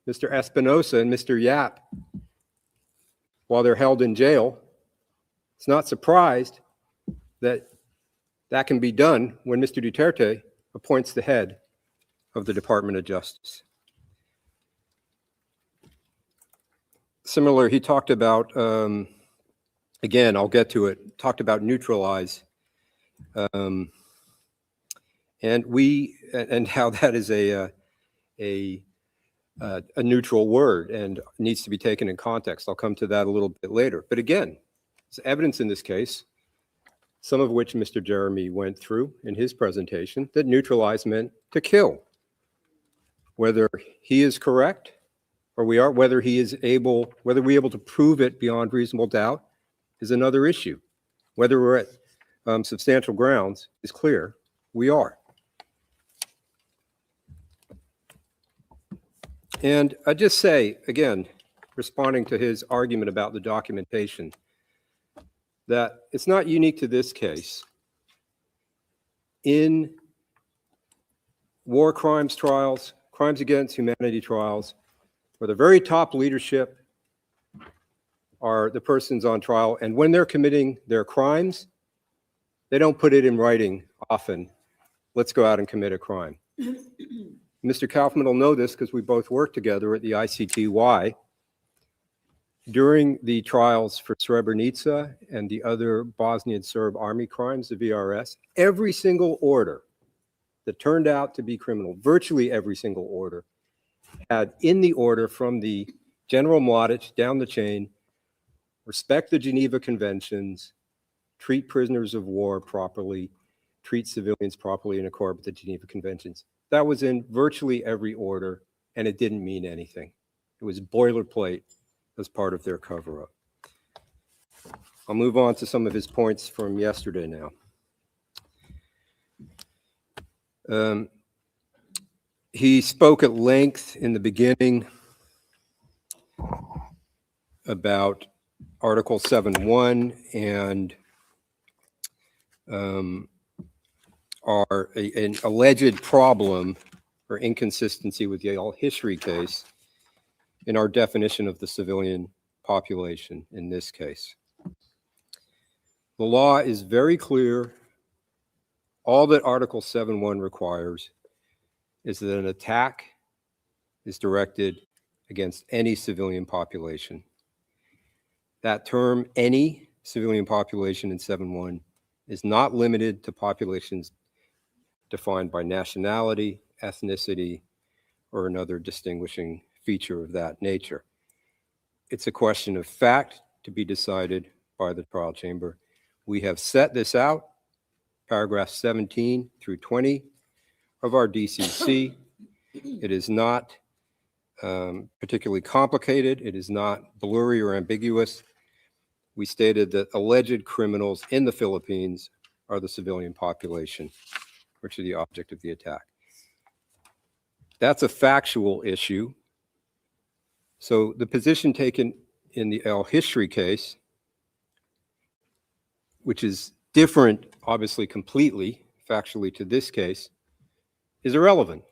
Mr. Espinosa and Mr. Yap while they're held in jail, it's not surprised that that can be done when Mr. Duterte appoints the head of the Department of Justice. Similar, he talked about, again, I'll get to it, talked about neutralize, and how that is a neutral word and needs to be taken in context. I'll come to that a little bit later. But again, there's evidence in this case, some of which Mr. Jeremy went through in his presentation, that neutralize meant to kill. Whether he is correct or we are, whether we're able to prove it beyond reasonable doubt is another issue. Whether we're at substantial grounds is clear. We are. And I just say, again, responding to his argument about the documentation, that it's not unique to this case. In war crimes trials, crimes against humanity trials, where the very top leadership are the persons on trial, and when they're committing their crimes, they don't put it in writing often, let's go out and commit a crime. Mr. Kaufman will know this because we both worked together at the ICTY. During the trials for Srebrenica and the other Bosnian Serb army crimes, the VRS, every single order that turned out to be criminal, virtually every single order, had in the order from the General Mladic down the chain, respect the Geneva Conventions, treat prisoners of war properly, treat civilians properly in accord with the Geneva Conventions. That was in virtually every order, and it didn't mean anything. It was boilerplate as part of their cover-up. I'll move on to some of his points from yesterday now. He spoke at length in the beginning about Article 7.1 and an alleged problem or inconsistency with the al-Hishri case in our definition of the civilian population in this case. The law is very clear. All that Article 7.1 requires is that an attack is directed against any civilian population. That term, any civilian population in 7.1, is not limited to populations defined by nationality, ethnicity, or another distinguishing feature of that nature. It's a question of fact to be decided by the trial chamber. We have set this out, paragraphs 17 through 20 of our DCC. It is not particularly complicated. It is not blurry or ambiguous. We stated that alleged criminals in the Philippines are the civilian population, which are the object of the attack. That's a factual issue. So the position taken in the al-Hishri case, which is different, obviously completely, factually to this case, is irrelevant.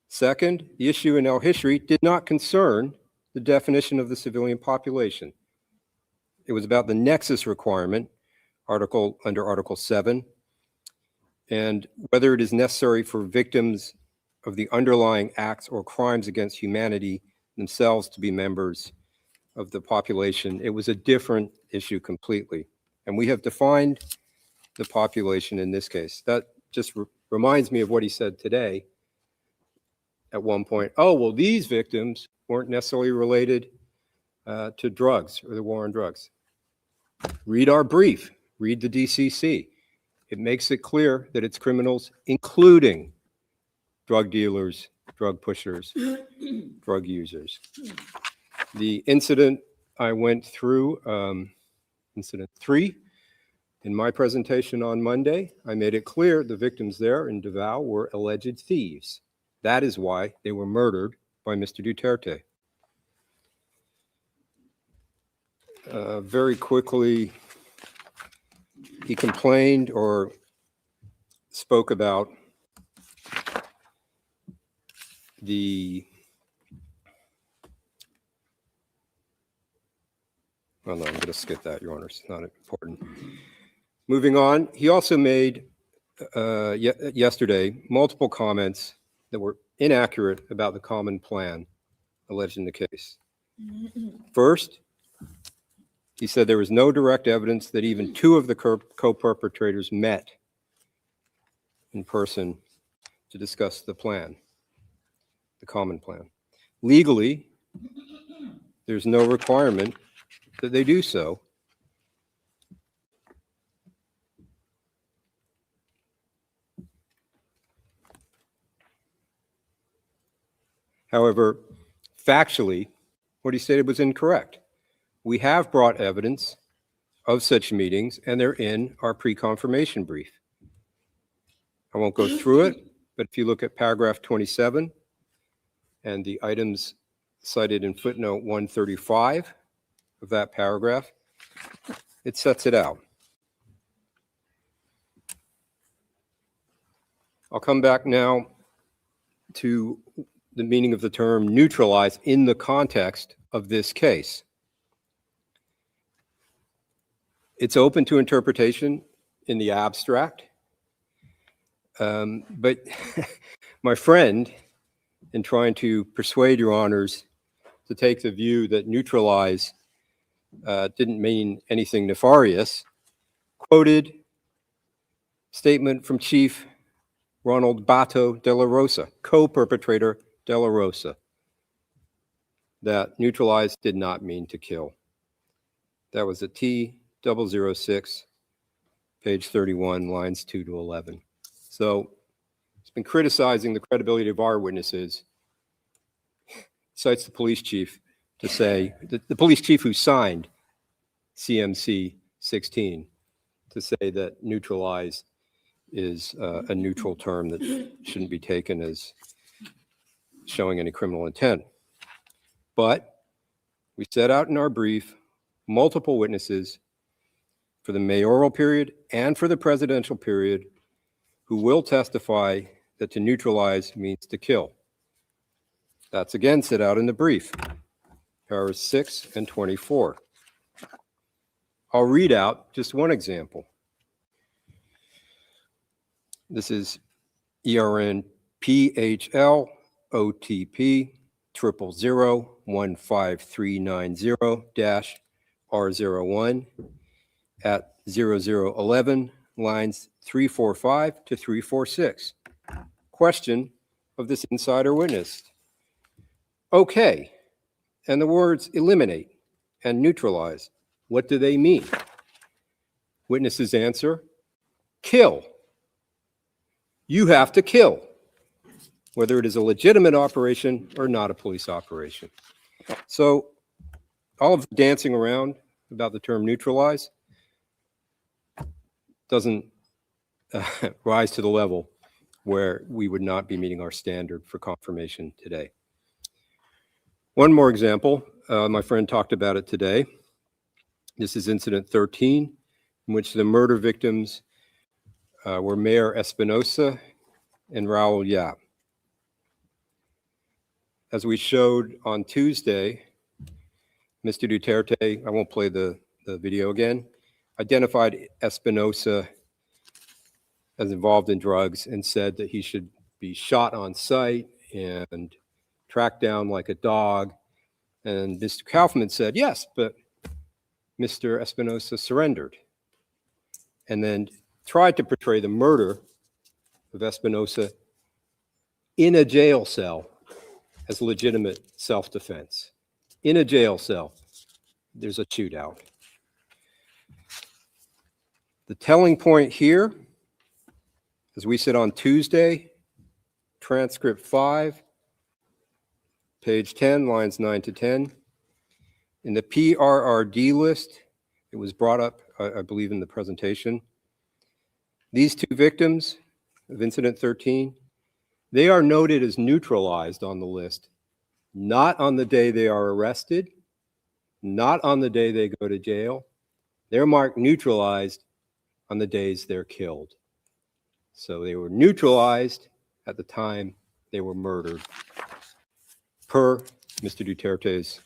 Second, the issue in al-Hishri did not concern the definition of the civilian population. It was about the nexus requirement, under Article 7, and whether it is necessary for victims of the underlying acts or crimes against humanity themselves to be members of the population. It was a different issue completely. And we have defined the population in this case. That just reminds me of what he said today at one point. Oh, well, these victims weren't necessarily related to drugs or the war on drugs. Read our brief, read the DCC. It makes it clear that it's criminals, including drug dealers, drug pushers, drug users. The incident I went through, incident 3, in my presentation on Monday, I made it clear the victims there in Davao were alleged thieves. That is why they were murdered by Mr. Duterte. Very quickly, he complained or spoke about the Oh, no, I'm going to skip that, Your Honor. It's not important. Moving on, he also made yesterday multiple comments that were inaccurate about the common plan alleged in the case. First, he said there was no direct evidence that even two of the co-perpetrators met in person to discuss the plan, the common plan. Legally, there's no requirement that they do so. However, factually, what he stated was incorrect. We have brought evidence of such meetings, and they're in our pre-confirmation brief. I won't go through it, but if you look at paragraph 27 and the items cited in footnote 135 of that paragraph, it sets it out. I'll come back now to the meaning of the term neutralize in the context of this case. It's open to interpretation in the abstract, but my friend, in trying to persuade Your Honors to take the view that neutralize didn't mean anything nefarious, quoted statement from Chief Ronald Bato de la Rosa, co-perpetrator de la Rosa, that neutralize did not mean to kill. That was at T006, page 31, lines 2 to 11. So it's been criticizing the credibility of our witnesses. Cites the police chief to say, the police chief who signed CMC 16, to say that neutralize is a neutral term that shouldn't be taken as showing any criminal intent. But we set out in our brief multiple witnesses for the mayoral period and for the presidential period who will testify that to neutralize means to kill. That's again set out in the brief, paragraphs 6 and 24. I'll read out just one example. This is ERN PHL OTP 000-15390-R01 at 0011, lines 345 to 346. Question of this insider witness. Okay, and the words eliminate and neutralize, what do they mean? Witness's answer, kill. You have to kill, whether it is a legitimate operation or not a police operation. So all of the dancing around about the term neutralize doesn't rise to the level where we would not be meeting our standard for confirmation today. One more example, my friend talked about it today. This is incident 13, in which the murder victims were Mayor Espinosa and Raul Yap. As we showed on Tuesday, Mr. Duterte, I won't play the video again, identified Espinosa as involved in drugs and said that he should be shot on sight and tracked down like a dog. And Mr. Kaufman said, yes, but Mr. Espinosa surrendered, and then tried to portray the murder of Espinosa in a jail cell as legitimate self-defense. In a jail cell, there's a shootout. The telling point here, as we said on Tuesday, transcript 5, page 10, lines 9 to 10. In the PRRD list, it was brought up, I believe, in the presentation. These two victims of incident 13, they are noted as neutralized on the list, not on the day they are arrested, not on the day they go to jail. They're marked neutralized on the days they're killed. So they were neutralized at the time they were murdered, per Mr. Duterte's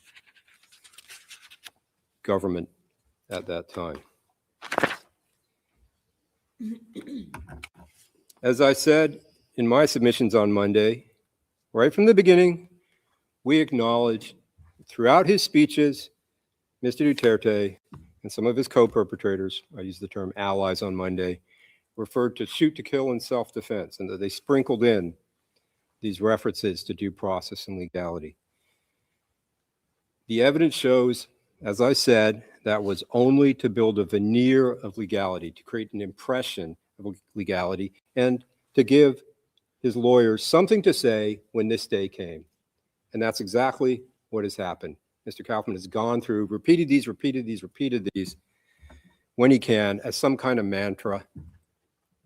government at that time. As I said in my submissions on Monday, right from the beginning, we acknowledge throughout his speeches, Mr. Duterte and some of his co-perpetrators, I used the term allies on Monday, referred to shoot to kill and self-defense, and that they sprinkled in these references to due process and legality. The evidence shows, as I said, that was only to build a veneer of legality, to create an impression of legality, and to give his lawyers something to say when this day came. And that's exactly what has happened. Mr. Kaufman has gone through, repeated these when he can as some kind of mantra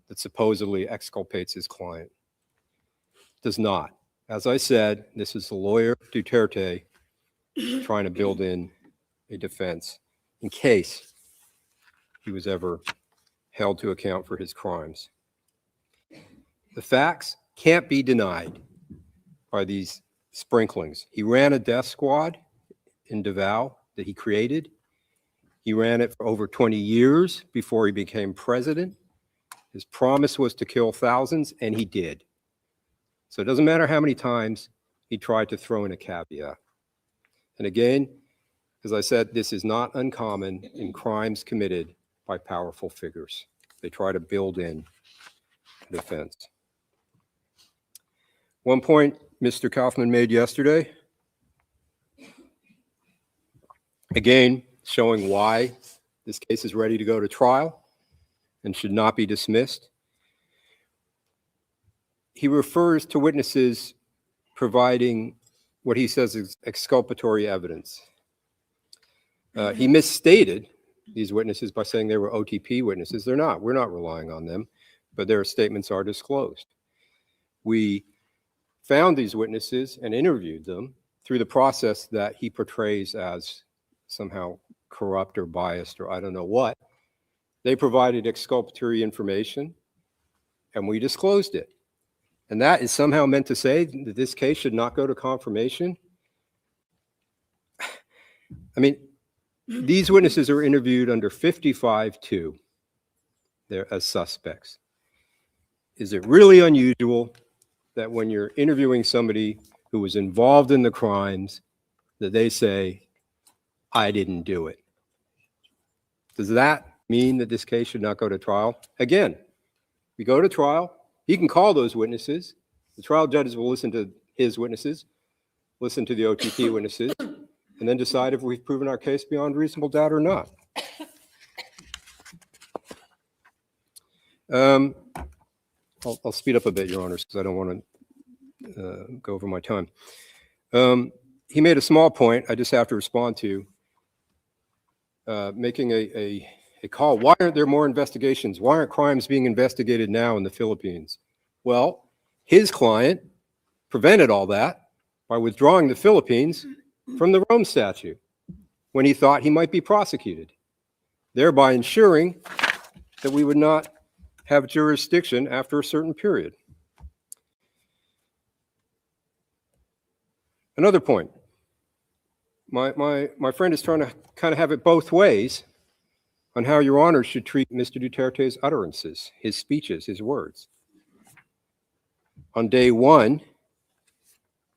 that supposedly exculpates his client. Does not. As I said, this is the lawyer Duterte trying to build in a defense in case he was ever held to account for his crimes. The facts can't be denied by these sprinklings. He ran a death squad in Davao that he created. He ran it for over 20 years before he became president. His promise was to kill thousands, and he did. So it doesn't matter how many times he tried to throw in a caveat. And again, as I said, this is not uncommon in crimes committed by powerful figures. They try to build in defense. One point Mr. Kaufman made yesterday, again, showing why this case is ready to go to trial and should not be dismissed. He refers to witnesses providing what he says is exculpatory evidence. He misstated these witnesses by saying they were OTP witnesses. They're not. We're not relying on them, but their statements are disclosed. We found these witnesses and interviewed them through the process that he portrays as somehow corrupt or biased or I don't know what. They provided exculpatory information, and we disclosed it. And that is somehow meant to say that this case should not go to confirmation. I mean, these witnesses are interviewed under 55-2. They're as suspects. Is it really unusual that when you're interviewing somebody who was involved in the crimes, that they say, I didn't do it? Does that mean that this case should not go to trial? Again, we go to trial. He can call those witnesses. The trial judges will listen to his witnesses, listen to the OTP witnesses, and then decide if we've proven our case beyond reasonable doubt or not. I'll speed up a bit, Your Honors, because I don't want to go over my time. He made a small point I just have to respond to, making a call. Why aren't there more investigations? Why aren't crimes being investigated now in the Philippines? Well, his client prevented all that by withdrawing the Philippines from the Rome Statute when he thought he might be prosecuted, thereby ensuring that we would not have jurisdiction after a certain period. Another point. My friend is trying to kind of have it both ways on how Your Honor should treat Mr. Duterte's utterances, his speeches, his words. On day 1,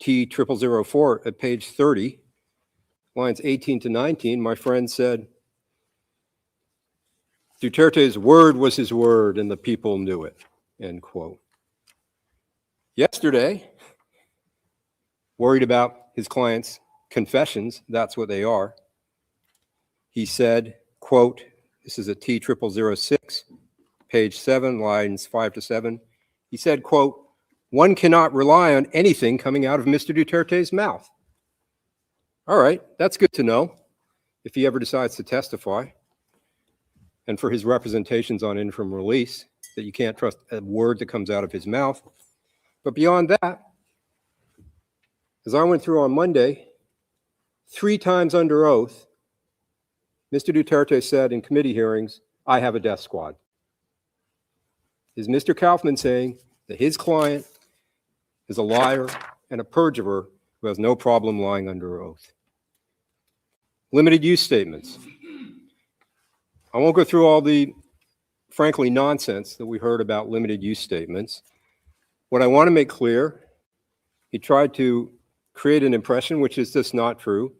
T0004 at page 30, lines 18 to 19, my friend said, Duterte's word was his word and the people knew it, end quote. Yesterday, worried about his client's confessions, that's what they are, he said, quote, this is at T0006, page 7, lines 5 to 7. He said, quote, one cannot rely on anything coming out of Mr. Duterte's mouth. All right, that's good to know if he ever decides to testify. And for his representations on interim release, that you can't trust a word that comes out of his mouth. But beyond that, as I went through on Monday, 3 times under oath, Mr. Duterte said in committee hearings, I have a death squad. Is Mr. Kaufman saying that his client is a liar and a perjurer who has no problem lying under oath? Limited use statements. I won't go through all the, frankly, nonsense that we heard about limited use statements. What I want to make clear, he tried to create an impression, which is just not true.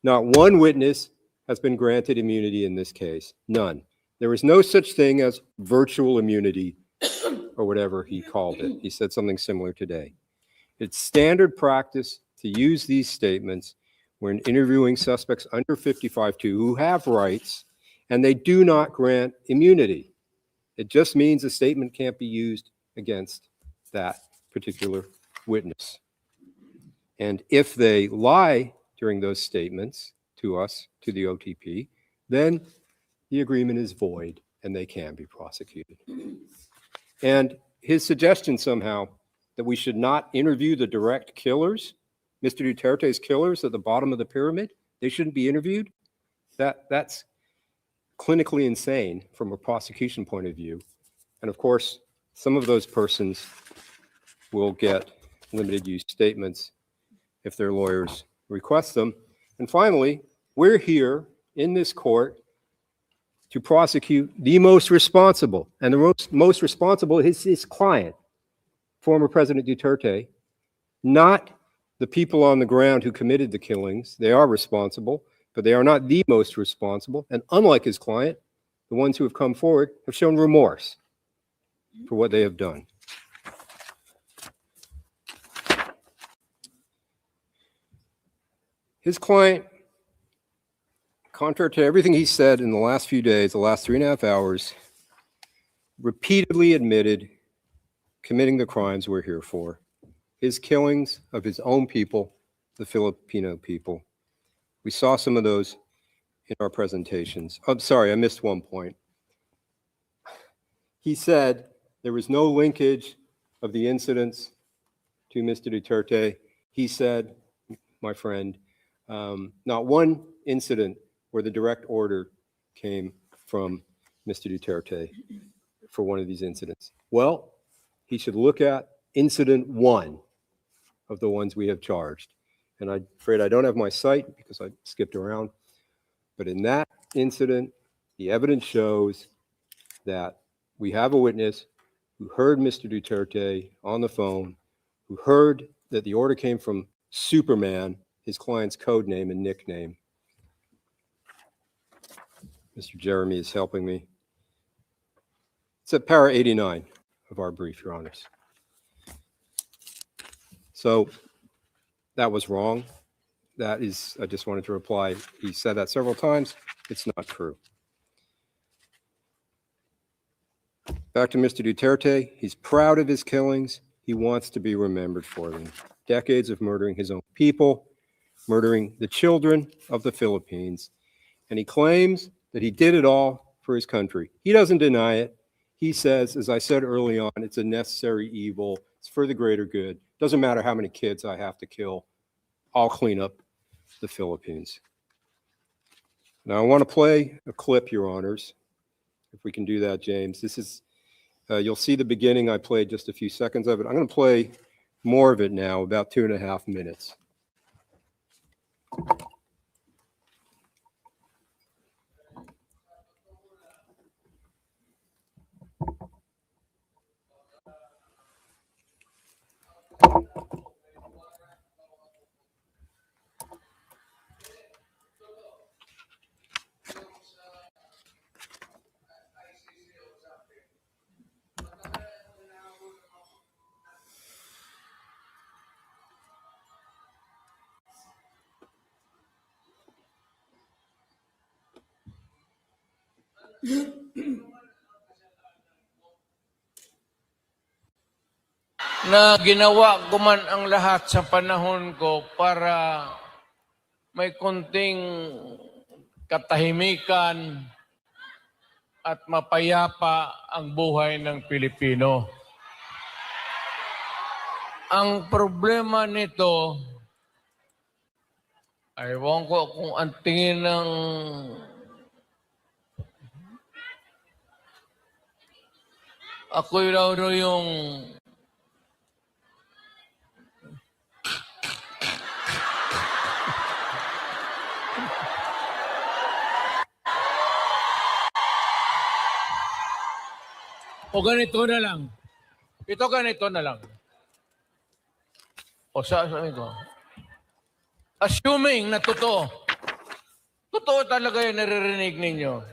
Not one witness has been granted immunity in this case. None. There is no such thing as virtual immunity or whatever he called it. He said something similar today. It's standard practice to use these statements when interviewing suspects under 55-2 who have rights, and they do not grant immunity. It just means a statement can't be used against that particular witness. And if they lie during those statements to us, to the OTP, then the agreement is void and they can be prosecuted. And his suggestion somehow that we should not interview the direct killers, Mr. Duterte's killers at the bottom of the pyramid, they shouldn't be interviewed. That's clinically insane from a prosecution point of view. And of course, some of those persons will get limited use statements if their lawyers request them. And finally, we're here in this court to prosecute the most responsible. And the most responsible is his client, former President Duterte, not the people on the ground who committed the killings. They are responsible, but they are not the most responsible. And unlike his client, the ones who have come forward have shown remorse for what they have done. His client, contrary to everything he said in the last few days, the last 3.5 hours, repeatedly admitted committing the crimes we're here for. His killings of his own people, the Filipino people. We saw some of those in our presentations. I'm sorry, I missed one point. He said there was no linkage of the incidents to Mr. Duterte. He said, my friend, not one incident where the direct order came from Mr. Duterte for one of these incidents. Well, he should look at incident 1 of the ones we have charged. And I'm afraid I don't have my site because I skipped around. But in that incident, the evidence shows that we have a witness who heard Mr. Duterte on the phone, who heard that the order came from Superman, his client's code name and nickname. Mr. Jeremy is helping me. It's at para 89 of our brief, Your Honors. So that was wrong. That is, I just wanted to reply. He said that several times. It's not true. Back to Mr. Duterte. He's proud of his killings. He wants to be remembered for them. Decades of murdering his own people, murdering the children of the Philippines. And he claims that he did it all for his country. He doesn't deny it. He says, as I said early on, it's a necessary evil. It's for the greater good. Doesn't matter how many kids I have to kill. I'll clean up the Philippines. Now, I want to play a clip, Your Honors, if we can do that, James. This is, you'll see the beginning. I played just a few seconds of it. I'm going to play more of it now, about 2.5 minutes. Na ginawa ko man ang lahat sa panahon ko para may konting katahimikan at mapayapa ang buhay ng Pilipino. Ang problema nito, ewan ko kung ang tingin ng ako'y raw yung O ganito na lang. Ito ganito na lang. O sabi ko, assuming na totoo talaga yung naririnig ninyo,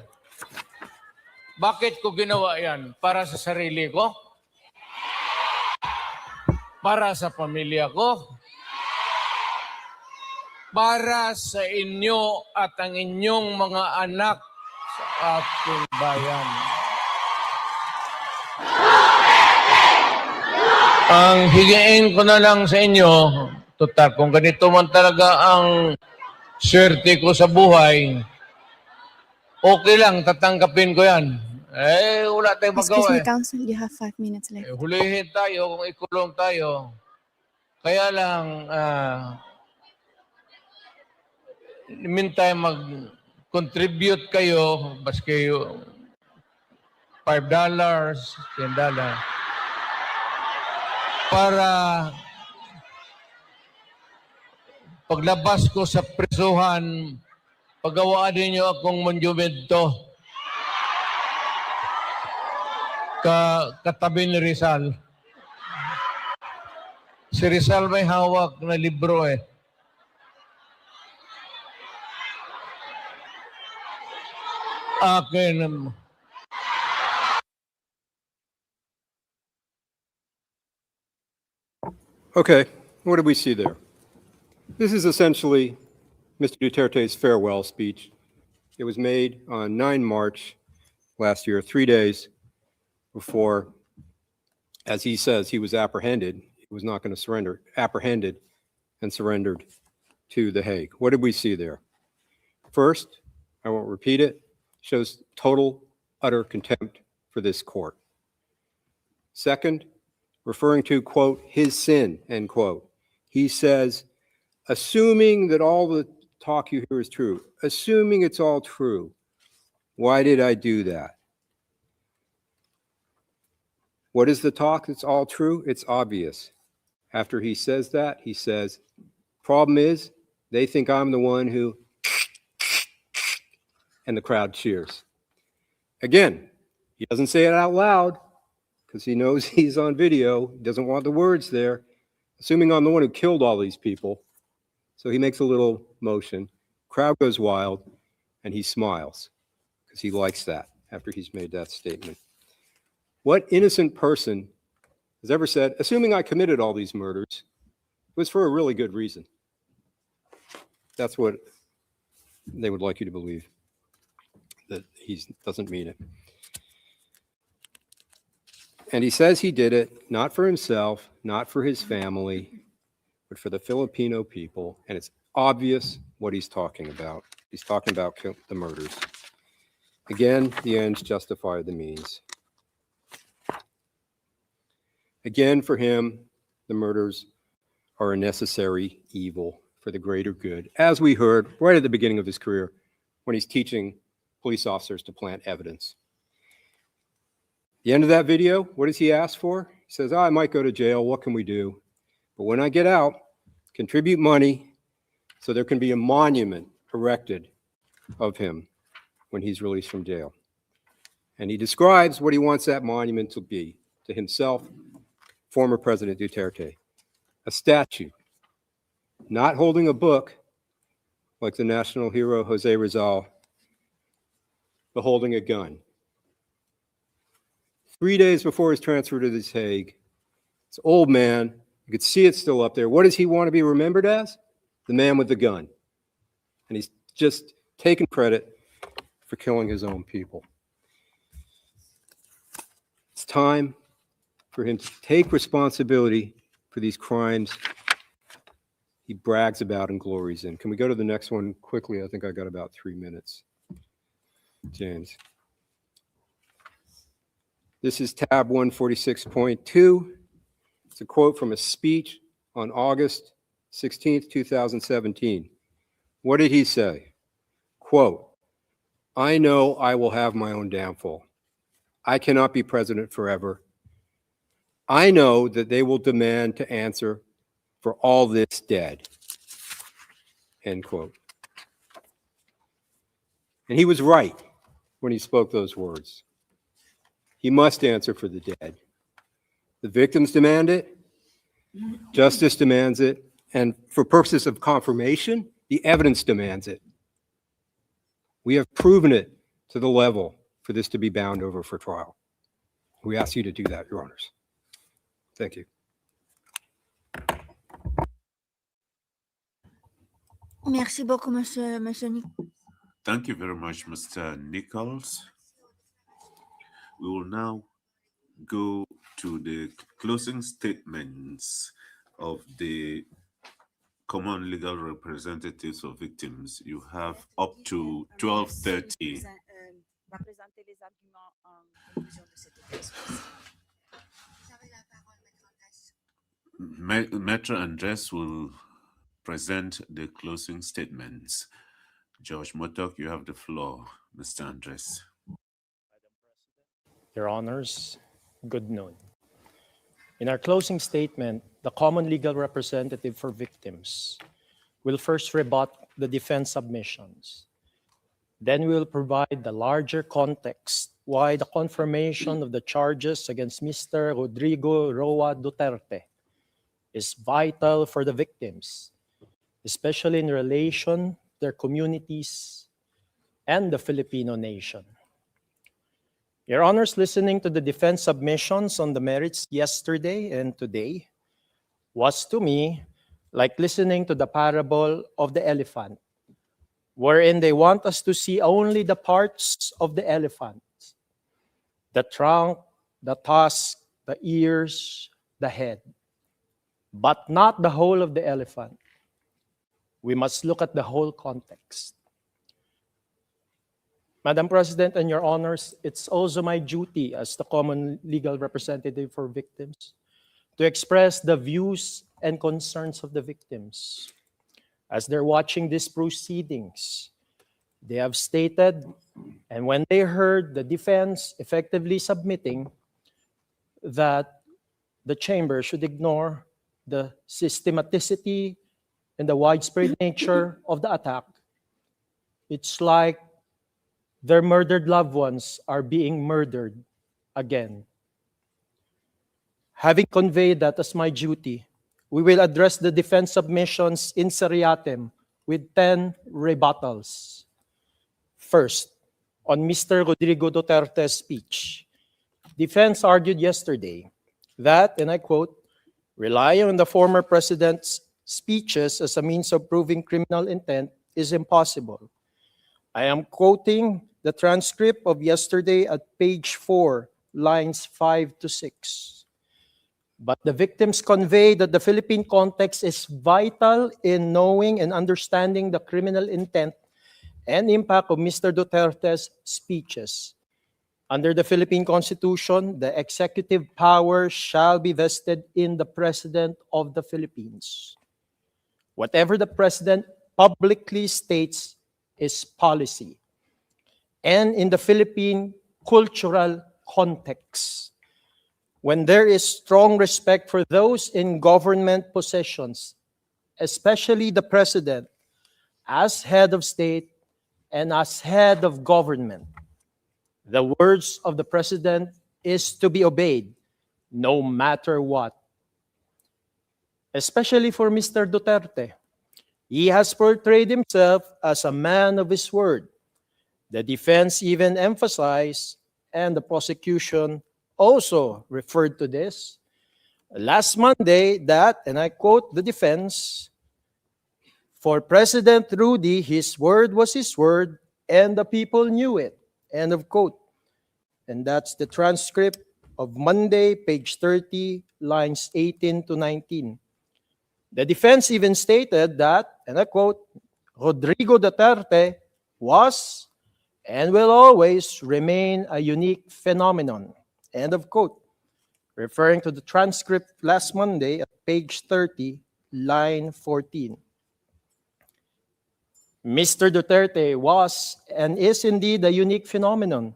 bakit ko ginawa yan? Para sa sarili ko? Para sa pamilya ko? Para sa inyo at ang inyong mga anak sa ating bayan. Ang higiin ko na lang sa inyo, total, kung ganito man talaga ang swerte ko sa buhay, okay lang, tatanggapin ko yan. Wala tayong Excuse magawa me, Council, you have 5 minutes left. hulihin tayo kung ikulong tayo. Kaya lang, meantime, mag-contribute kayo, baski $5, $10, para paglabas ko sa presuhan, pagawaan ninyo akong monumento katabi ni Rizal. Si Rizal may hawak na libro eh. Akin. Okay, what did we see there? This is essentially Mr. Duterte's farewell speech. It was made on 9 March last year, 3 days before, as he says, he was apprehended. He was not going to surrender, apprehended and surrendered to The Hague. What did we see there? First, I won't repeat it, shows total, utter contempt for this court. Second, referring to, quote, his sin, end quote, he says, assuming that all the talk you hear is true, assuming it's all true, why did I do that? What is the talk that's all true? It's obvious. After he says that, he says, problem is, they think I'm the one who, and the crowd cheers. Again, he doesn't say it out loud because he knows he's on video. He doesn't want the words there. Assuming I'm the one who killed all these people. So he makes a little motion. Crowd goes wild, and he smiles because he likes that after he's made that statement. What innocent person has ever said, assuming I committed all these murders, it was for a really good reason? That's what they would like you to believe, that he doesn't mean it. And he says he did it not for himself, not for his family, but for the Filipino people. And it's obvious what he's talking about. He's talking about the murders. Again, the ends justify the means. Again, for him, the murders are a necessary evil for the greater good, as we heard right at the beginning of his career when he's teaching police officers to plant evidence. The end of that video, what does he ask for? He says, I might go to jail. What can we do? But when I get out, contribute money so there can be a monument erected of him when he's released from jail. And he describes what he wants that monument to be to himself, former President Duterte. A statue, not holding a book like the national hero Jose Rizal, but holding a gun. 3 days before his transfer to The Hague, this old man, you could see it still up there. What does he want to be remembered as? The man with the gun. And he's just taken credit for killing his own people. It's time for him to take responsibility for these crimes he brags about and glories in. Can we go to the next one quickly? I think I got about 3 minutes. James. This is tab 146.2. It's a quote from a speech on August 16th, 2017. What did he say? Quote, I know I will have my own downfall. I cannot be president forever. I know that they will demand to answer for all this dead. End quote. And he was right when he spoke those words. He must answer for the dead. The victims demand it, justice demands it, and for purposes of confirmation, the evidence demands it. We have proven it to the level for this to be bound over for trial. We ask you to do that, Your Honors. Thank you. Merci beaucoup, Monsieur Thank you very much, Mr. Nichols. We will now go to the closing statements of the common legal representatives of victims. You have up to 12:30. Maître Andres will present the closing statements. George Motok, you have the floor, Mr. Andres. Your Honors, good noon. In our closing statement, the common legal representative for victims will first rebut the defense submissions. Then we will provide the larger context why the confirmation of the charges against Mr. Rodrigo Duterte is vital for the victims, especially in relation to their communities and the Filipino nation. Your Honors, listening to the defense submissions on the merits yesterday and today was to me like listening to the parable of the elephant, wherein they want us to see only the parts of the elephant: the trunk, the tusk, the ears, the head, but not the whole of the elephant. We must look at the whole context. Madam President and Your Honors, it's also my duty as the common legal representative for victims to express the views and concerns of the victims. As they're watching these proceedings, they have stated, and when they heard the defense effectively submitting that the chamber should ignore the systematicity and the widespread nature of the attack, it's like their murdered loved ones are being murdered again. Having conveyed that as my duty, we will address the defense submissions in seriatim with 10 rebuttals. First, on Mr. Rodrigo Duterte's speech, defense argued yesterday that, and I quote, relying on the former president's speeches as a means of proving criminal intent is impossible. I am quoting the transcript of yesterday at page 4, lines 5 to 6. But the victims convey that the Philippine context is vital in knowing and understanding the criminal intent and impact of Mr. Duterte's speeches. Under the Philippine Constitution, the executive power shall be vested in the President of the Philippines. Whatever the President publicly states is policy. And in the Philippine cultural context, when there is strong respect for those in government positions, especially the President, as head of state and as head of government, the words of the President is to be obeyed, no matter what. Especially for Mr. Duterte, he has portrayed himself as a man of his word. The defense even emphasized, and the prosecution also referred to this last Monday, that, and I quote the defense, for President Rudy, his word was his word, and the people knew it, end of quote. And that's the transcript of Monday, page 30, lines 18 to 19. The defense even stated that, and I quote, Rodrigo Duterte was and will always remain a unique phenomenon, end of quote, referring to the transcript last Monday at page 30, line 14. Mr. Duterte was and is indeed a unique phenomenon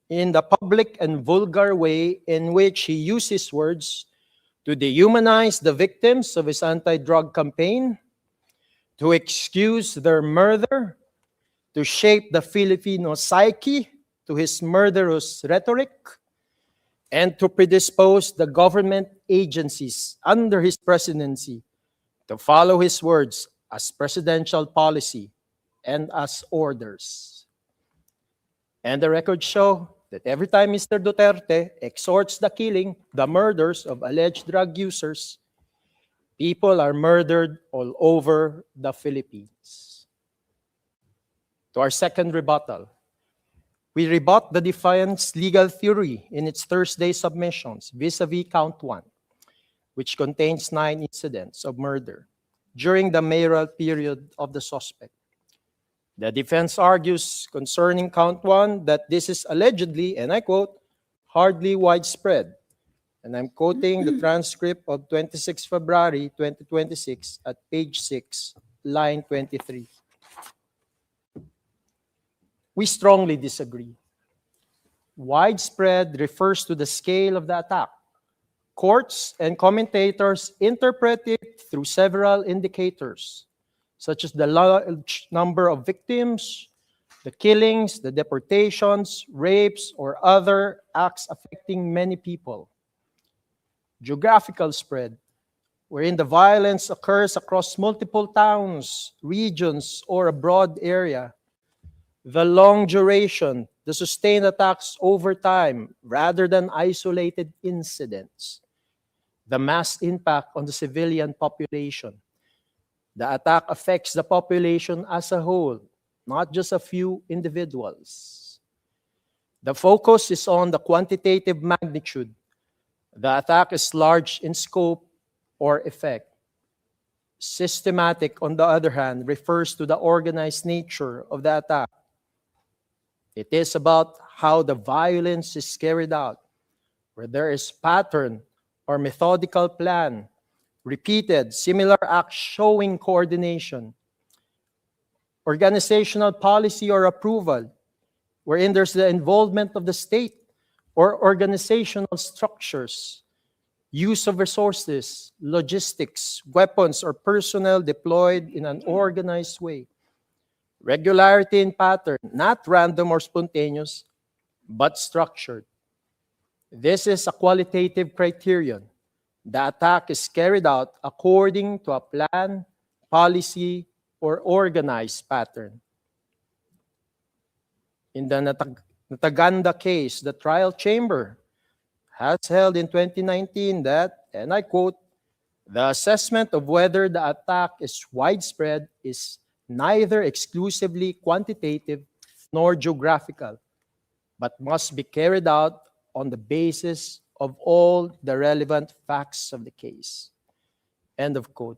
in the public and vulgar way in which he used his words to dehumanize the victims of his anti-drug campaign, to excuse their murder, to shape the Filipino psyche to his murderous rhetoric, and to predispose the government agencies under his presidency to follow his words as presidential policy and as orders. And the records show that every time Mr. Duterte exhorts the killing, the murders of alleged drug users, people are murdered all over the Philippines. To our second rebuttal, we rebut the defense legal theory in its Thursday submissions vis-a-vis count 1, which contains 9 incidents of murder during the mayoral period of the suspect. The defense argues concerning count 1 that this is allegedly, and I quote, hardly widespread. And I'm quoting the transcript of 26 February 2026 at page 6, line 23. We strongly disagree. Widespread refers to the scale of the attack. Courts and commentators interpret it through several indicators, such as the large number of victims, the killings, the deportations, rapes, or other acts affecting many people. Geographical spread, wherein the violence occurs across multiple towns, regions, or a broad area. The long duration, the sustained attacks over time rather than isolated incidents. The mass impact on the civilian population. The attack affects the population as a whole, not just a few individuals. The focus is on the quantitative magnitude. The attack is large in scope or effect. Systematic, on the other hand, refers to the organized nature of the attack. It is about how the violence is carried out, where there is pattern or methodical plan, repeated similar acts showing coordination, organizational policy or approval, wherein there's the involvement of the state or organizational structures, use of resources, logistics, weapons, or personnel deployed in an organized way. Regularity in pattern, not random or spontaneous, but structured. This is a qualitative criterion. The attack is carried out according to a plan, policy, or organized pattern. In the Nataganda case, the trial chamber has held in 2019 that, and I quote, the assessment of whether the attack is widespread is neither exclusively quantitative nor geographical, but must be carried out on the basis of all the relevant facts of the case. End of quote.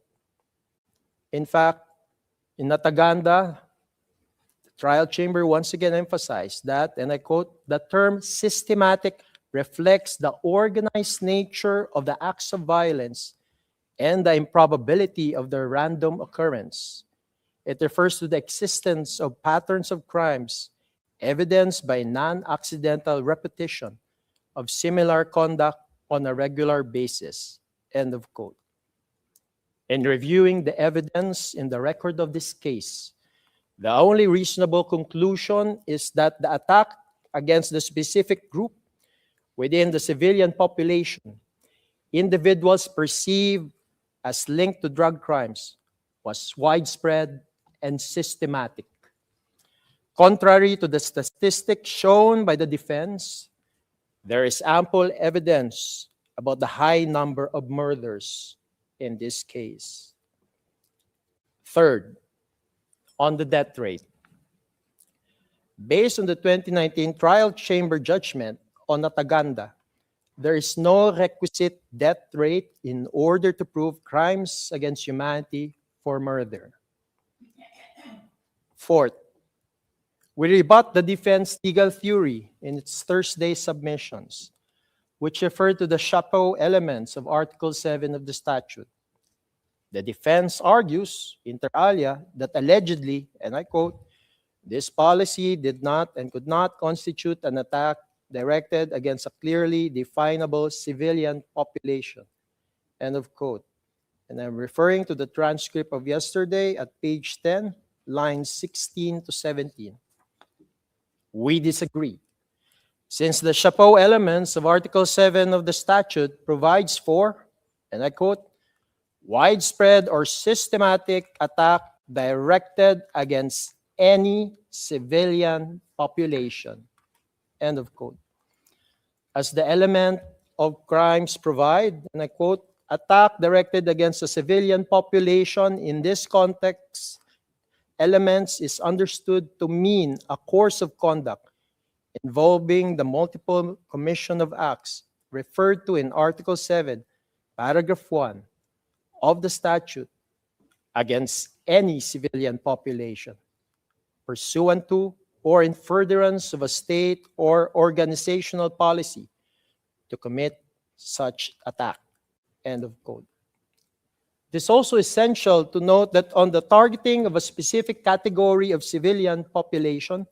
In fact, in Nataganda, the trial chamber once again emphasized that, and I quote, the term systematic reflects the organized nature of the acts of violence and the improbability of their random occurrence. It refers to the existence of patterns of crimes evidenced by non-accidental repetition of similar conduct on a regular basis. End of quote. In reviewing the evidence in the record of this case, the only reasonable conclusion is that the attack against the specific group within the civilian population, individuals perceived as linked to drug crimes, was widespread and systematic. Contrary to the statistics shown by the defense, there is ample evidence about the high number of murders in this case. Third, on the death rate. Based on the 2019 trial chamber judgment on Nataganda, there is no requisite death rate in order to prove crimes against humanity for murder. Fourth, we rebut the defense legal theory in its Thursday submissions, which refer to the chapeau elements of Article 7 of the statute. The defense argues, inter alia, that allegedly, and I quote, this policy did not and could not constitute an attack directed against a clearly definable civilian population. End of quote. And I'm referring to the transcript of yesterday at page 10, lines 16 to 17. We disagree. Since the chapeau elements of Article 7 of the statute provides for, and I quote, widespread or systematic attack directed against any civilian population, end of quote. As the element of crimes provide, and I quote, attack directed against a civilian population in this context, elements is understood to mean a course of conduct involving the multiple commission of acts referred to in Article 7, Paragraph 1 of the statute against any civilian population, pursuant to or in furtherance of a state or organizational policy to commit such attack, end of quote. It is also essential to note that on the targeting of a specific category of civilian population,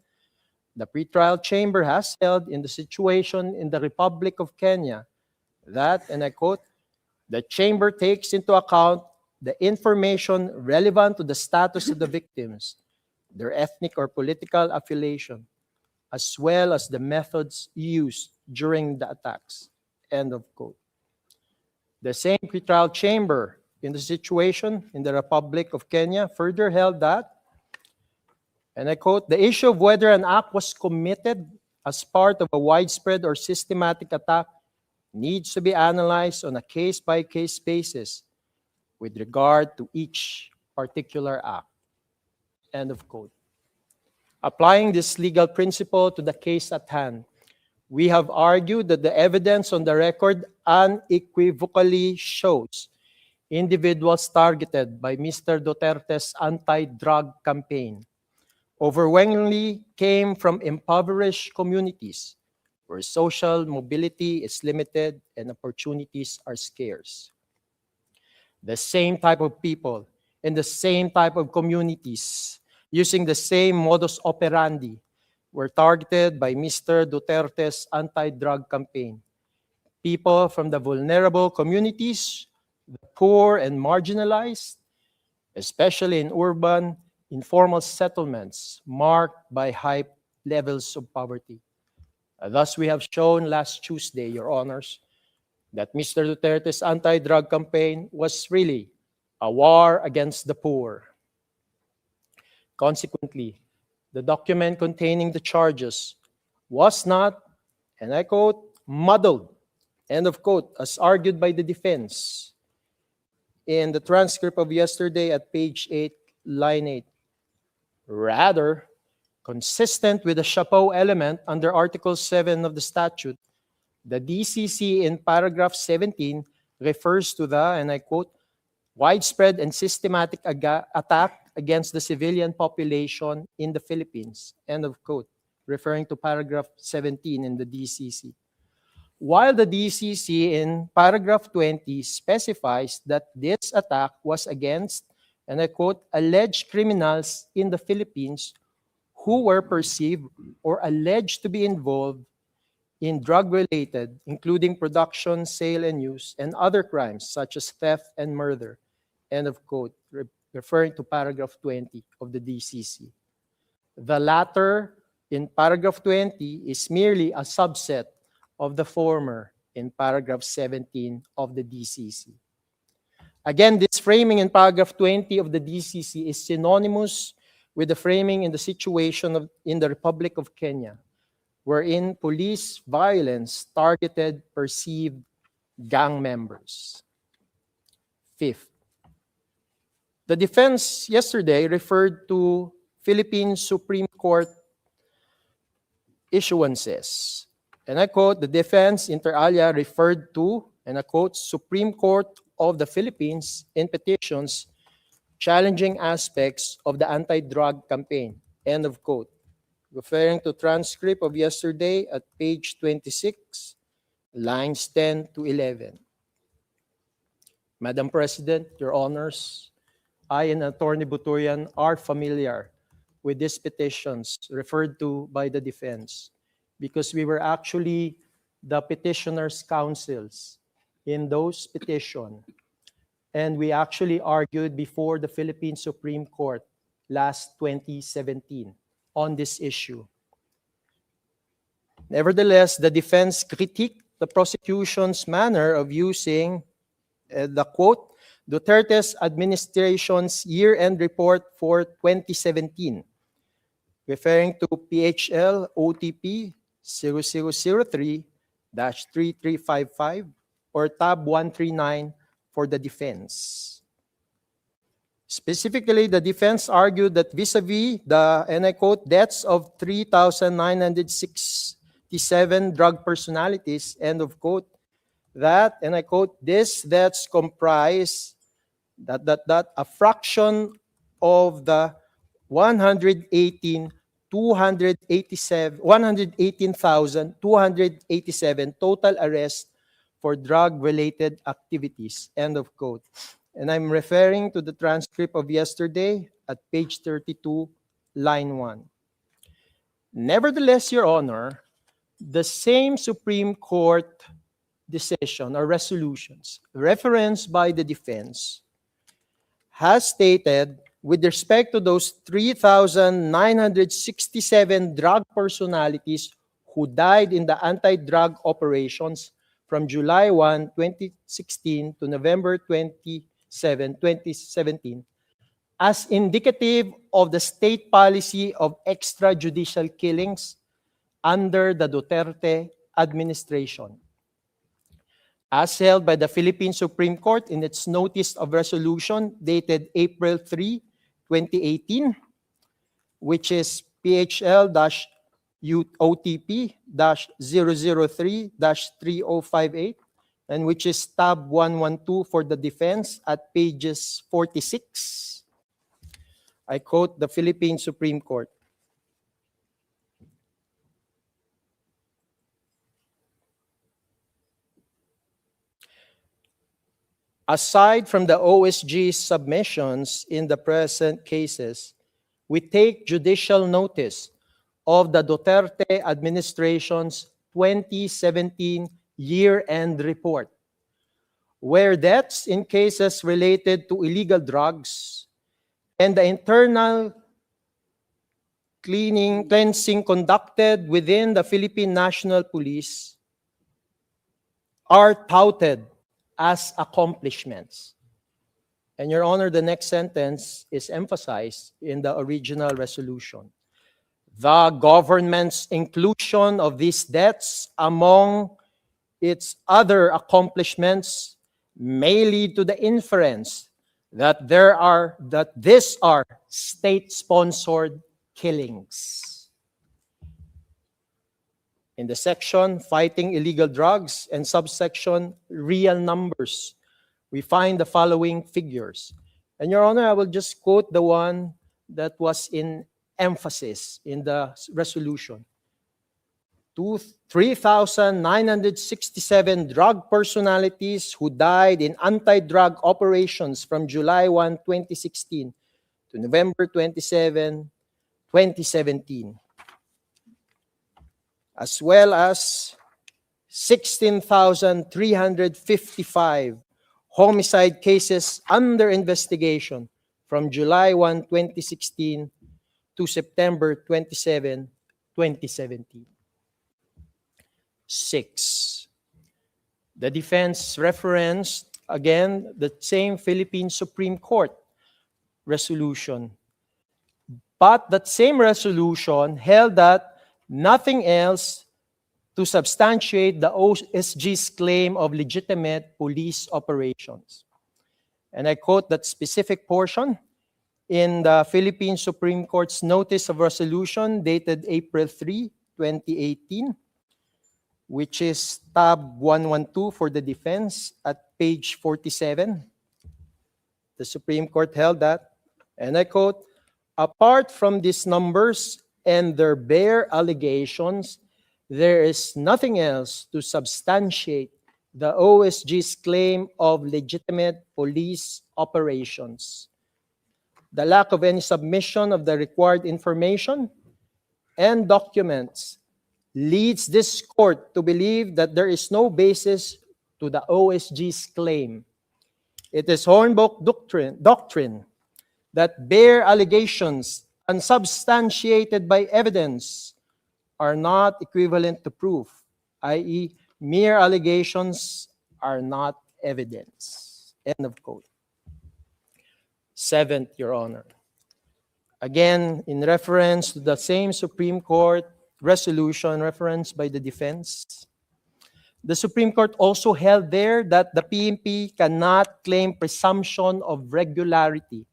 the pretrial chamber has held in the situation in the Republic of Kenya that, and I quote, the chamber takes into account the information relevant to the status of the victims, their ethnic or political affiliation, as well as the methods used during the attacks, end of quote. The same pretrial chamber in the situation in the Republic of Kenya further held that, and I quote, the issue of whether an act was committed as part of a widespread or systematic attack needs to be analyzed on a case-by-case basis with regard to each particular act, end of quote. Applying this legal principle to the case at hand, we have argued that the evidence on the record unequivocally shows individuals targeted by Mr. Duterte's anti-drug campaign overwhelmingly came from impoverished communities where social mobility is limited and opportunities are scarce. The same type of people in the same type of communities using the same modus operandi were targeted by Mr. Duterte's anti-drug campaign. People from the vulnerable communities, the poor and marginalized, especially in urban, informal settlements marked by high levels of poverty. Thus, we have shown last Tuesday, Your Honors, that Mr. Duterte's anti-drug campaign was really a war against the poor. Consequently, the document containing the charges was not, and I quote, muddled, end of quote, as argued by the defense in the transcript of yesterday at page 8, line 8. Rather, consistent with the chapeau element under Article 7 of the statute, the DCC in paragraph 17 refers to the, and I quote, widespread and systematic attack against the civilian population in the Philippines, end of quote, referring to paragraph 17 in the DCC. While the DCC in paragraph 20 specifies that this attack was against, and I quote, alleged criminals in the Philippines who were perceived or alleged to be involved in drug-related, including production, sale, and use, and other crimes such as theft and murder, end of quote, referring to paragraph 20 of the DCC. The latter, in paragraph 20, is merely a subset of the former in paragraph 17 of the DCC. Again, this framing in paragraph 20 of the DCC is synonymous with the framing in the situation in the Republic of Kenya, wherein police violence targeted perceived gang members. Fifth, the defense yesterday referred to Philippine Supreme Court issuances. And I quote, the defense inter alia referred to, and I quote, Supreme Court of the Philippines in petitions challenging aspects of the anti-drug campaign, end of quote. Referring to transcript of yesterday at page 26, lines 10 to 11. Madam President, Your Honors, I and Attorney Buturian are familiar with these petitions referred to by the defense because we were actually the petitioners' counsels in those petitions. And we actually argued before the Philippine Supreme Court last 2017 on this issue. Nevertheless, the defense critiqued the prosecution's manner of using the quote, Duterte's administration's year-end report for 2017, referring to PHL OTP 0003-3355 or tab 139 for the defense. Specifically, the defense argued that vis-a-vis the, and I quote, deaths of 3,967 drug personalities, end of quote, that, and I quote, these deaths comprise a fraction of the 118,287 total arrests for drug-related activities, end of quote. And I'm referring to the transcript of yesterday at page 32, line 1. Nevertheless, Your Honor, the same Supreme Court decision or resolutions referenced by the defense has stated with respect to those 3,967 drug personalities who died in the anti-drug operations from July 1, 2016 to November 2017, as indicative of the state policy of extrajudicial killings under the Duterte administration. As held by the Philippine Supreme Court in its notice of resolution dated April 3, 2018, which is PHL-OTP-003-3058, and which is tab 112 for the defense at pages 46. I quote the Philippine Supreme Court. Aside from the OSG's submissions in the present cases, we take judicial notice of the Duterte administration's 2017 year-end report, where deaths in cases related to illegal drugs and the internal cleansing conducted within the Philippine National Police are touted as accomplishments. And Your Honor, the next sentence is emphasized in the original resolution. The government's inclusion of these deaths among its other accomplishments may lead to the inference that these are state-sponsored killings. In the section Fighting Illegal Drugs and subsection Real Numbers, we find the following figures. And Your Honor, I will just quote the one that was in emphasis in the resolution. 3,967 drug personalities who died in anti-drug operations from July 1, 2016 to November 27, 2017. As well as 16,355 homicide cases under investigation from July 1, 2016 to September 27, 2017. 6. The defense referenced, again, the same Philippine Supreme Court resolution. But that same resolution held that nothing else to substantiate the OSG's claim of legitimate police operations. And I quote that specific portion in the Philippine Supreme Court's notice of resolution dated April 3, 2018, which is tab 112 for the defense at page 47. The Supreme Court held that, and I quote, apart from these numbers and their bare allegations, there is nothing else to substantiate the OSG's claim of legitimate police operations. The lack of any submission of the required information and documents leads this court to believe that there is no basis to the OSG's claim. It is Hornbook doctrine that bare allegations unsubstantiated by evidence are not equivalent to proof, i.e., mere allegations are not evidence. End of quote. Seventh, Your Honor. Again, in reference to the same Supreme Court resolution referenced by the defense, the Supreme Court also held there that the PNP cannot claim presumption of regularity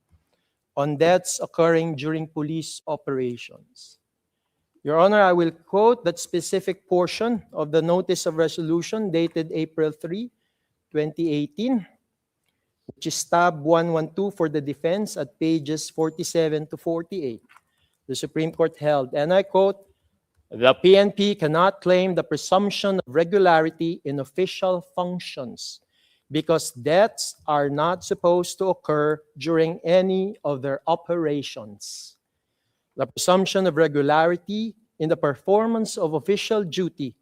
on deaths occurring during police operations. Your Honor, I will quote that specific portion of the notice of resolution dated April 3, 2018, which is tab 112 for the defense at pages 47 to 48. The Supreme Court held, and I quote, "The PNP cannot claim the presumption of regularity in official functions because deaths are not supposed to occur during any of their operations. The presumption of regularity in the performance of official duty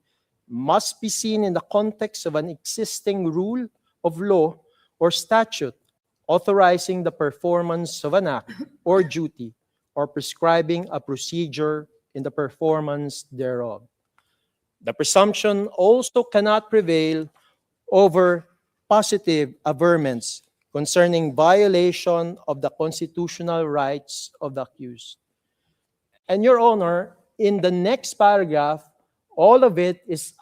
must be seen in the context of an existing rule of law or statute authorizing the performance of an act or duty or prescribing a procedure in the performance thereof. The presumption also cannot prevail over positive averments concerning violation of the constitutional rights of the accused." And Your Honor, in the next paragraph, all of it is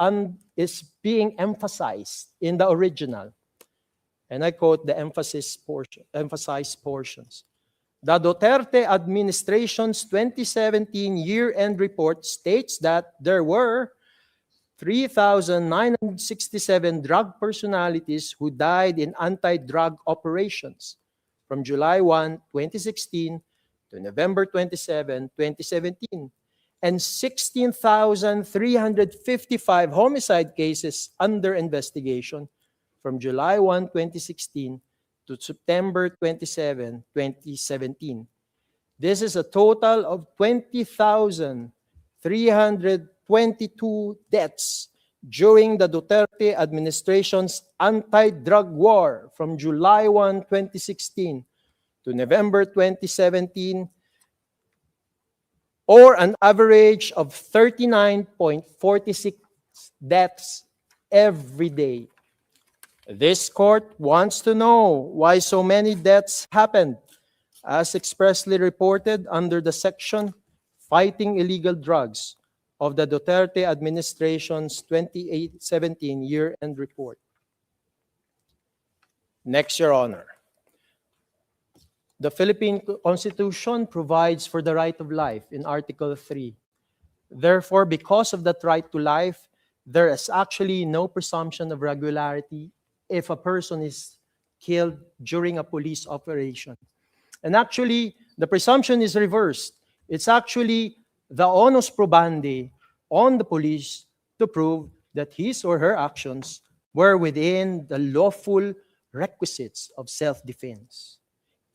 being emphasized in the original. And I quote the emphasized portions. "The Duterte administration's 2017 year-end report states that there were 3,967 drug personalities who died in anti-drug operations from July 1, 2016 to November 27, 2017, and 16,355 homicide cases under investigation from July 1, 2016 to September 27, 2017. This is a total of 20,322 deaths during the Duterte administration's anti-drug war from July 1, 2016 to November 2017, or an average of 39.46 deaths every day. This court wants to know why so many deaths happened, as expressly reported under the section Fighting Illegal Drugs of the Duterte administration's 2017 year-end report. Next, Your Honor. The Philippine Constitution provides for the right of life in Article 3. Therefore, because of that right to life, there is actually no presumption of regularity if a person is killed during a police operation. And actually, the presumption is reversed. It's actually the onus probandi on the police to prove that his or her actions were within the lawful requisites of self-defense.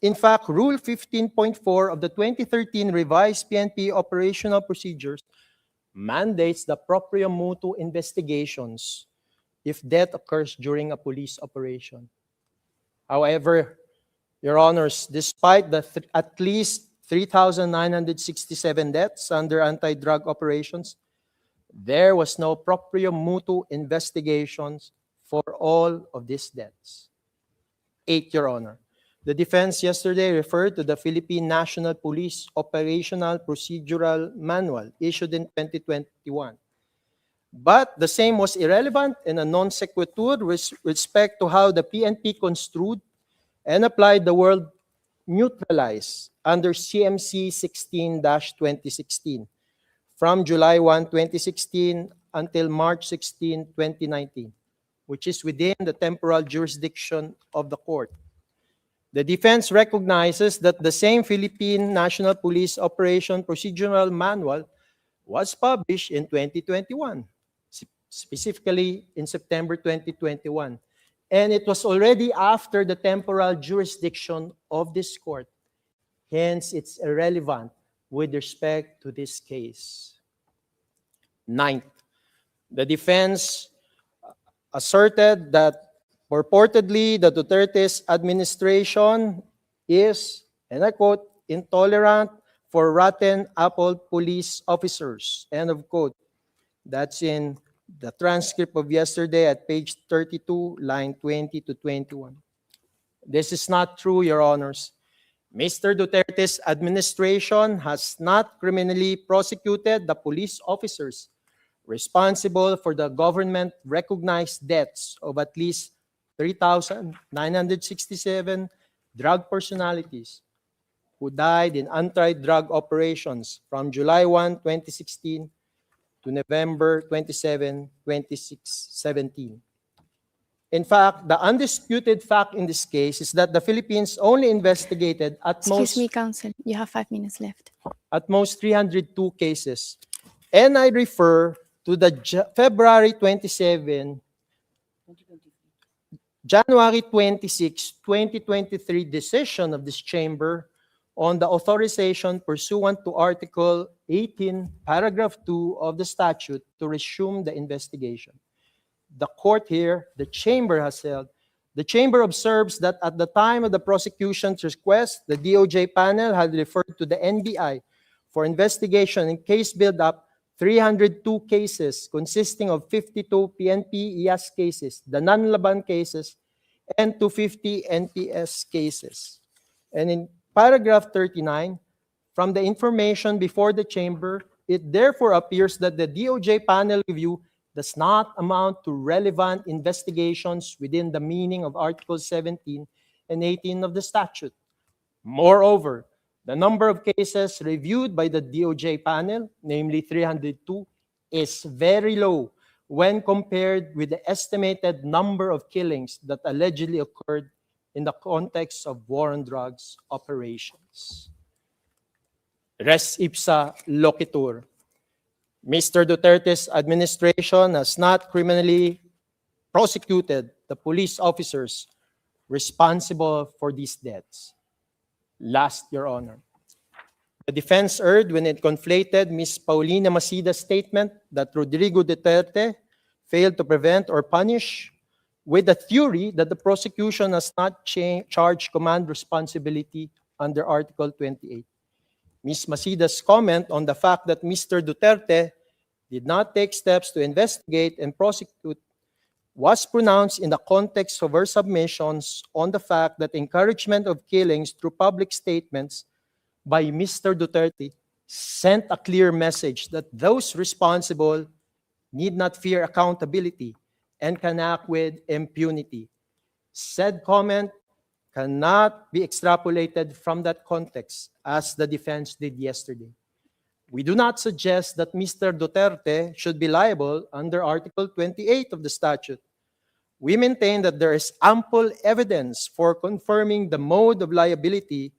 In fact, Rule 15.4 of the 2013 revised PNP operational procedures mandates the proprio motu investigations if death occurs during a police operation. However, Your Honors, despite the at least 3,967 deaths under anti-drug operations, there was no proprio motu investigations for all of these deaths. 8, Your Honor. The defense yesterday referred to the Philippine National Police Operational Procedural Manual issued in 2021. But the same was irrelevant and a non sequitur with respect to how the PNP construed and applied the word neutralize under CMC 16-2016 from July 1, 2016 until March 16, 2019, which is within the temporal jurisdiction of the court. The defense recognizes that the same Philippine National Police Operation Procedural Manual was published in 2021, specifically in September 2021. And it was already after the temporal jurisdiction of this court. Hence, it's irrelevant with respect to this case. 9th, the defense asserted that purportedly the Duterte's administration is, and I quote, intolerant, for rotten apple police officers. End of quote. That's in the transcript of yesterday at page 32, line 20 to 21. This is not true, Your Honors. Mr. Duterte's administration has not criminally prosecuted the police officers responsible for the government-recognized deaths of at least 3,967 drug personalities who died in anti-drug operations from July 1, 2016 to November 27, 2017. In fact, the undisputed fact in this case is that the Philippines only investigated Excuse me, counsel. You have 5 minutes left. at most 302 cases. And I refer to the February 27, January 26, 2023 decision of this chamber on the authorization pursuant to Article 18, Paragraph 2 of the statute to resume the investigation. The court here, the chamber has held, the chamber observes that at the time of the prosecution's request, the DOJ panel had referred to the NBI for investigation in case build-up 302 cases consisting of 52 PNP IAS cases, the non-Laban cases, and 250 NPS cases. And in paragraph 39, from the information before the chamber, it therefore appears that the DOJ panel review does not amount to relevant investigations within the meaning of Articles 17 and 18 of the statute. Moreover, the number of cases reviewed by the DOJ panel, namely 302, is very low when compared with the estimated number of killings that allegedly occurred in the context of war on drugs operations. Res ipsa loquitur. Mr. Duterte's administration has not criminally prosecuted the police officers responsible for these deaths. Last, Your Honor. The defense erred when it conflated Ms. Paulina Macida's statement that Rodrigo Duterte failed to prevent or punish with the theory that the prosecution has not charged command responsibility under Article 28. Ms. Macida's comment on the fact that Mr. Duterte did not take steps to investigate and prosecute was pronounced in the context of her submissions on the fact that encouragement of killings through public statements by Mr. Duterte sent a clear message that those responsible need not fear accountability and can act with impunity. Said comment cannot be extrapolated from that context, as the defense did yesterday. We do not suggest that Mr. Duterte should be liable under Article 28 of the statute. We maintain that there is ample evidence for confirming the mode of liability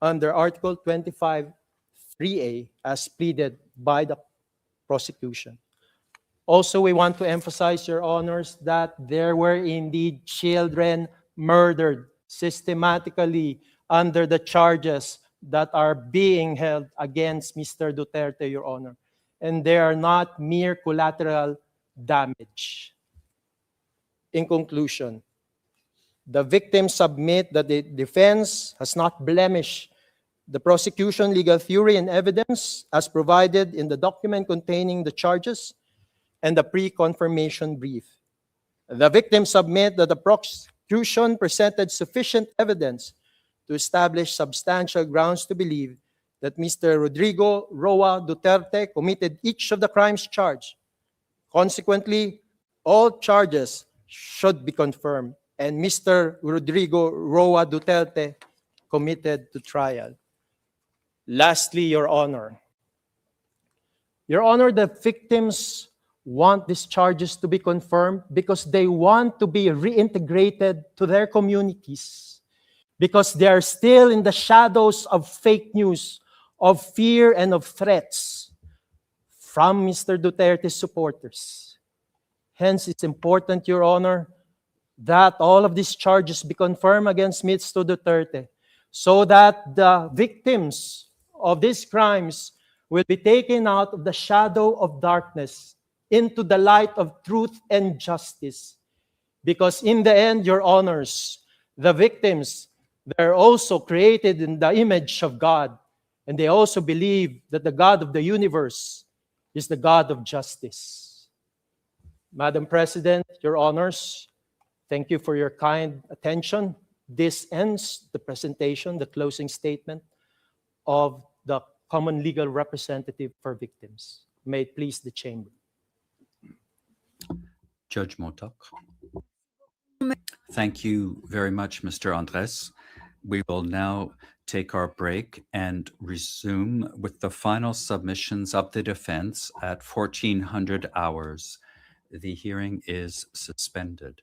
under Article 25(3)(a) as pleaded by the prosecution. Also, we want to emphasize, Your Honors, that there were indeed children murdered systematically under the charges that are being held against Mr. Duterte, Your Honor. And they are not mere collateral damage. In conclusion, the victims submit that the defense has not blemished the prosecution legal theory and evidence as provided in the document containing the charges and the pre-confirmation brief. The victims submit that the prosecution presented sufficient evidence to establish substantial grounds to believe that Mr. Rodrigo Roa Duterte committed each of the crimes charged. Consequently, all charges should be confirmed and Mr. Rodrigo Roa Duterte committed to trial. Lastly, Your Honor. Your Honor, the victims want these charges to be confirmed because they want to be reintegrated to their communities, because they are still in the shadows of fake news, of fear and of threats from Mr. Duterte's supporters. Hence, it's important, Your Honor, that all of these charges be confirmed against Mr. Duterte so that the victims of these crimes will be taken out of the shadow of darkness into the light of truth and justice. Because in the end, Your Honors, the victims, they're also created in the image of God. and they also believe that the God of the universe is the God of justice. Madam President, Your Honors, thank you for your kind attention. This ends the presentation, the closing statement of the Common Legal Representative for Victims. May it please the Chamber. Judge Motok. Thank you very much, Mr. Andres. We will now take our break and resume with the final submissions of the defense at 1400 hours. The hearing is suspended.